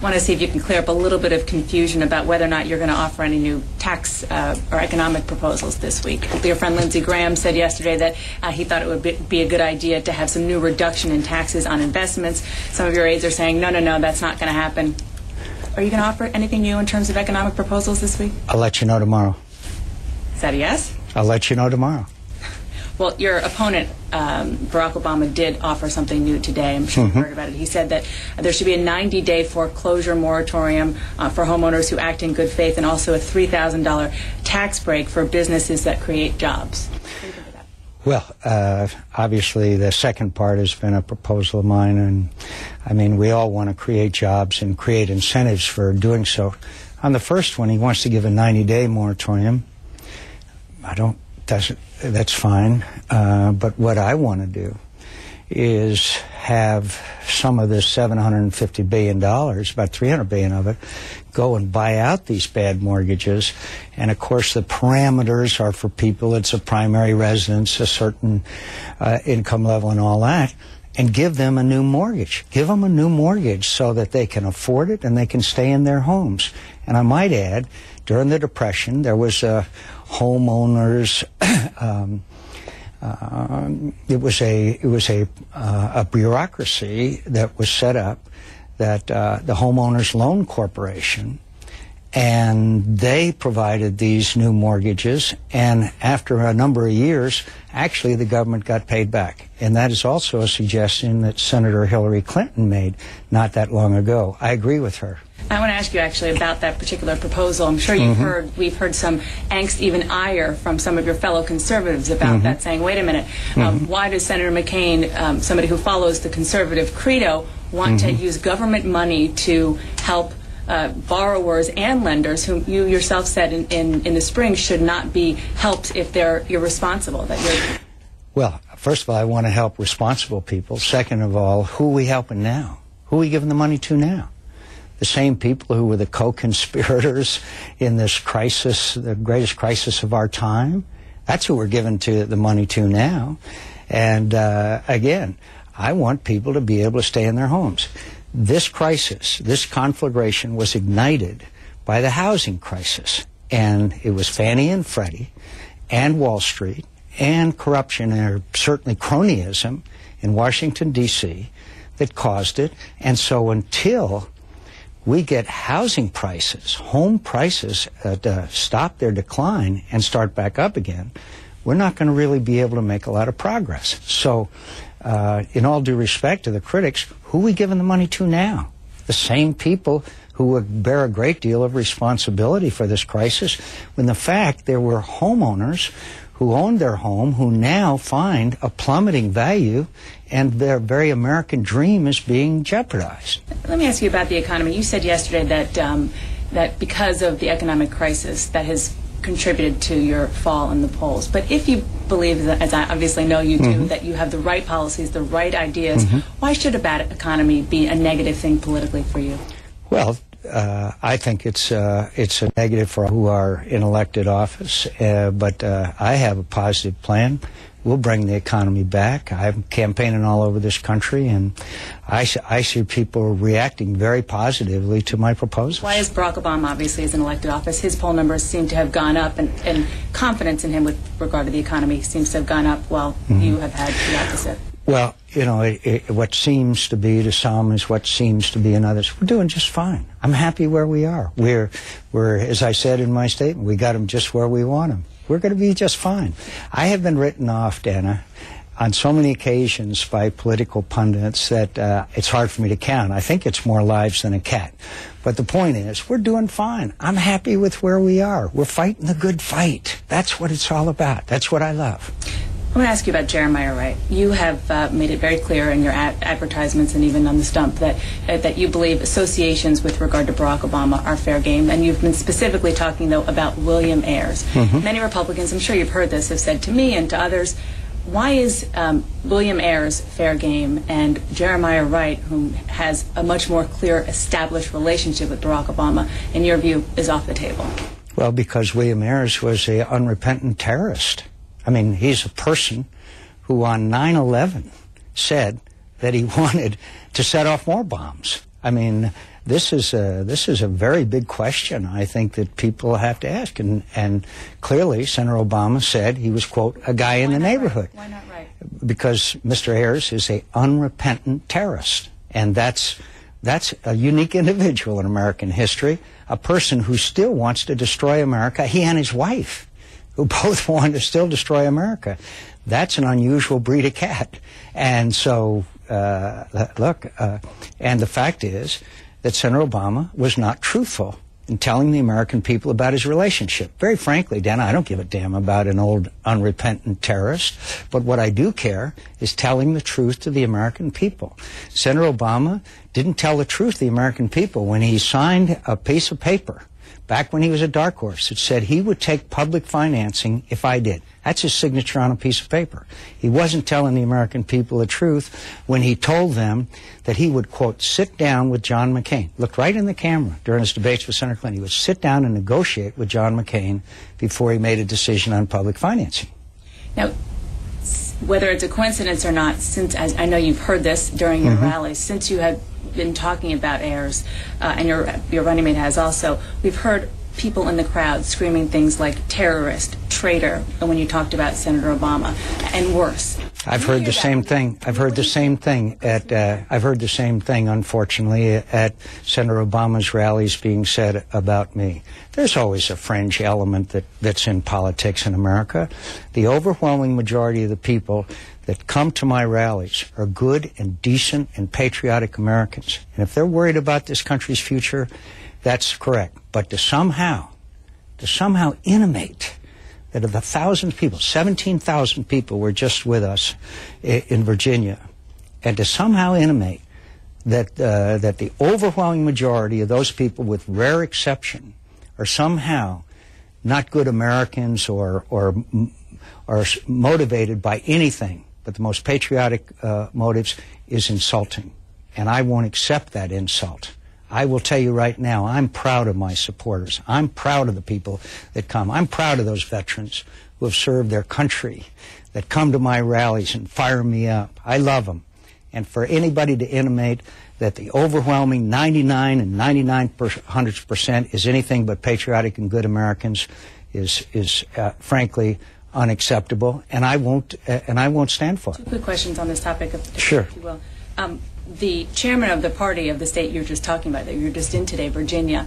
want to see if you can clear up a little bit of confusion about whether or not you're going to offer any new tax or economic proposals this week. Your friend Lindsey Graham said yesterday that he thought it would be a good idea to have some new reduction in taxes on investments. Some of your aides are saying, no, that's not going to happen. Are you going to offer anything new in terms of economic proposals this week? I'll let you know tomorrow. Is that a yes? I'll let you know tomorrow. Well, your opponent, Barack Obama, did offer something new today. I'm sure you've heard about it. He said that there should be a 90-day foreclosure moratorium for homeowners who act in good faith, and also a $3,000 tax break for businesses that create jobs. What do you think of that? Well, obviously the second part has been a proposal of mine, and I mean, we all want to create jobs and create incentives for doing so. On the first one, he wants to give a 90-day moratorium. That's fine. But what I want to do is have some of this $750 billion, about $300 billion of it, go and buy out these bad mortgages. And of course, the parameters are for people. It's a primary residence, a certain income level and all that. And give them a new mortgage. Give them a new mortgage so that they can afford it and they can stay in their homes. And I might add, during the Depression, there was a homeowners. It was a bureaucracy that was set up, that the Homeowners Loan Corporation, and they provided these new mortgages, and after a number of years, actually the government got paid back. And that is also a suggestion that Senator Hillary Clinton made not that long ago. I agree with her. I want to ask you actually about that particular proposal. I'm sure we've heard some angst, even ire, from some of your fellow conservatives about that, saying, wait a minute, why does Senator McCain, somebody who follows the conservative credo, want to use government money to help borrowers and lenders whom you yourself said in the spring should not be helped if they're irresponsible? Well, first of all, I want to help responsible people. Second of all, who are we helping now? Who are we giving the money to now? The same people who were the co-conspirators in this crisis, the greatest crisis of our time. That's who we're giving the money to now. And again, I want people to be able to stay in their homes. This crisis, this conflagration was ignited by the housing crisis. And it was Fannie and Freddie and Wall Street and corruption, or certainly cronyism in Washington, D.C. that caused it. And so until we get housing prices, home prices, stop their decline and start back up again, we're not going to really be able to make a lot of progress. So, in all due respect to the critics, who are we giving the money to now? The same people who would bear a great deal of responsibility for this crisis, when the fact there were homeowners who owned their home who now find a plummeting value, and their very American dream is being jeopardized. Let me ask you about the economy. You said yesterday that because of the economic crisis that has contributed to your fall in the polls. But if you believe, that, as I obviously know you do, that you have the right policies, the right ideas, why should a bad economy be a negative thing politically for you? Well, I think it's a negative for who are in elected office, but I have a positive plan. We'll bring the economy back. I'm campaigning all over this country, and I see people reacting very positively to my proposals. Why is Barack Obama, obviously, as an elected office, his poll numbers seem to have gone up, and confidence in him with regard to the economy seems to have gone up, while you have had the opposite? Well, you know, what seems to be to some is what seems to be in others. We're doing just fine. I'm happy where we are. We're as I said in my statement, we got them just where we want them. We're going to be just fine. I have been written off, Dana, on so many occasions by political pundits that it's hard for me to count. I think it's more lives than a cat. But the point is, we're doing fine. I'm happy with where we are. We're fighting the good fight. That's what it's all about. That's what I love. I want to ask you about Jeremiah Wright. You have made it very clear in your advertisements and even on the stump that you believe associations with regard to Barack Obama are fair game, and you've been specifically talking, though, about William Ayers. Many Republicans, I'm sure you've heard this, have said to me and to others, why is William Ayers fair game and Jeremiah Wright, who has a much more clear established relationship with Barack Obama, in your view, is off the table? Well, because William Ayers was an unrepentant terrorist. I mean, he's a person who on 9/11 said that he wanted to set off more bombs. I mean, this is a very big question, I think, that people have to ask. And clearly, Senator Obama said he was, quote, a guy in the neighborhood. Why not right? Because Mr. Ayers is a unrepentant terrorist. And that's a unique individual in American history, a person who still wants to destroy America, he and his wife, who both want to still destroy America. That's an unusual breed of cat. And so, look, and the fact is that Senator Obama was not truthful in telling the American people about his relationship. Very frankly, Dan, I don't give a damn about an old unrepentant terrorist, but what I do care is telling the truth to the American people. Senator Obama didn't tell the truth to the American people when he signed a piece of paper back when he was a dark horse. It said he would take public financing if I did. That's his signature on a piece of paper. He wasn't telling the American people the truth when he told them that he would, quote, sit down with John McCain. Looked right in the camera during his debates with Senator Clinton. He would sit down and negotiate with John McCain before he made a decision on public financing. Now, whether it's a coincidence or not, since, as I know you've heard this during your rallies, since you have been talking about Ayers, and your running mate has also, we've heard people in the crowd screaming things like terrorist, traitor, when you talked about Senator Obama, and worse. I've heard the same thing. I've heard the same thing at. I've heard the same thing, unfortunately, at Senator Obama's rallies being said about me. There's always a fringe element that's in politics in America. The overwhelming majority of the people that come to my rallies are good and decent and patriotic Americans. And if they're worried about this country's future, that's correct. But to somehow intimate that of the 1,000 people, 17,000 people were just with us in Virginia, and to somehow intimate that the overwhelming majority of those people, with rare exception, are somehow not good Americans or are motivated by anything but the most patriotic motives, is insulting. And I won't accept that insult. I will tell you right now, I'm proud of my supporters. I'm proud of the people that come. I'm proud of those veterans who have served their country, that come to my rallies and fire me up. I love them. And for anybody to intimate that the overwhelming 99 and 99% is anything but patriotic and good Americans is frankly unacceptable, and I won't stand for it. 2 quick questions on this topic, sure. If you will. The chairman of the party of the state you're just talking about, that you're just in today, Virginia,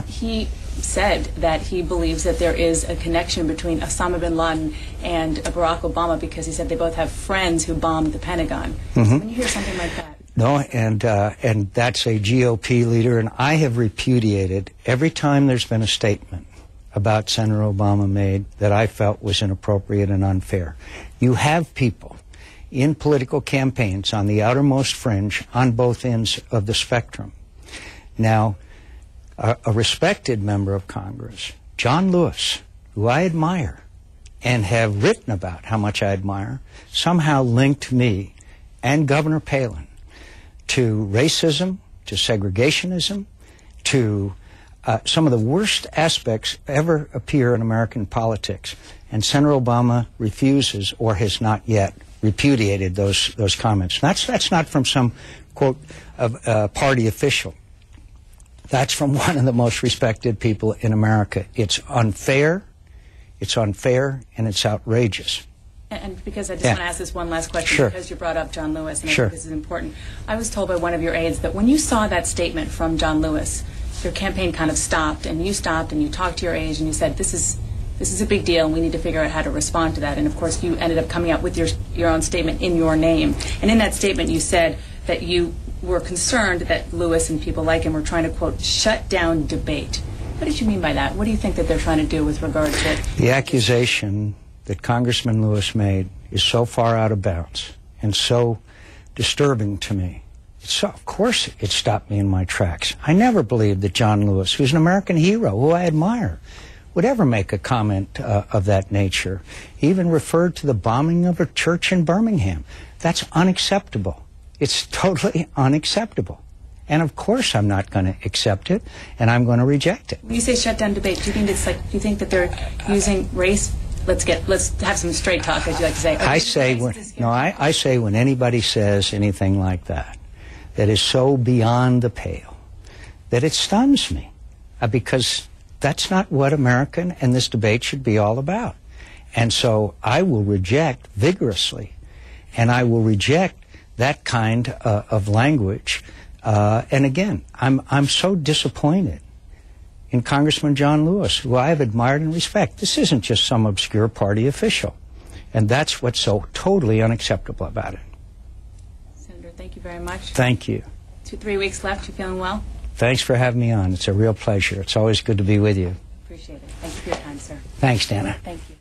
he said that he believes that there is a connection between Osama bin Laden and Barack Obama, because he said they both have friends who bombed the Pentagon. So when you hear something like that. No, and that's a GOP leader, and I have repudiated every time there's been a statement about Senator Obama made that I felt was inappropriate and unfair. You have people in political campaigns on the outermost fringe on both ends of the spectrum. Now, a respected member of Congress, John Lewis, who I admire and have written about how much I admire, somehow linked me and Governor Palin to racism, to segregationism, to some of the worst aspects ever appear in American politics. And Senator Obama refuses, or has not yet, repudiated those comments. That's not from some, quote, party official. That's from one of the most respected people in America. It's unfair, and it's outrageous. And because I just want to ask this one last question, sure. Because you brought up John Lewis, and sure. I think this is important. I was told by one of your aides that when you saw that statement from John Lewis, your campaign kind of stopped, and you talked to your aides, and you said, this is a big deal, and we need to figure out how to respond to that. And of course, you ended up coming out with your own statement in your name. And in that statement, you said that you were concerned that Lewis and people like him were trying to, quote, shut down debate. What did you mean by that? What do you think that they're trying to do with regard to the accusation that Congressman Lewis made is so far out of bounds and so disturbing to me? So, of course, it stopped me in my tracks. I never believed that John Lewis, who's an American hero, who I admire, would ever make a comment of that nature. He even referred to the bombing of a church in Birmingham. That's unacceptable. It's totally unacceptable. And of course I'm not going to accept it, and I'm going to reject it. When you say shut down debate, do you think it's like, do you think that they're using race? Let's have some straight talk, as you like to say. I say when anybody says anything like that, that is so beyond the pale, that it stuns me, because that's not what American and this debate should be all about. And so I will reject vigorously, and I will reject that kind of language. And again, I'm so disappointed in Congressman John Lewis, who I have admired and respect. This isn't just some obscure party official. And that's what's so totally unacceptable about it. Senator, thank you very much. Thank you. 3 weeks left. You feeling well? Thanks for having me on. It's a real pleasure. It's always good to be with you. Appreciate it. Thank you for your time, sir. Thanks, Dana. Thank you.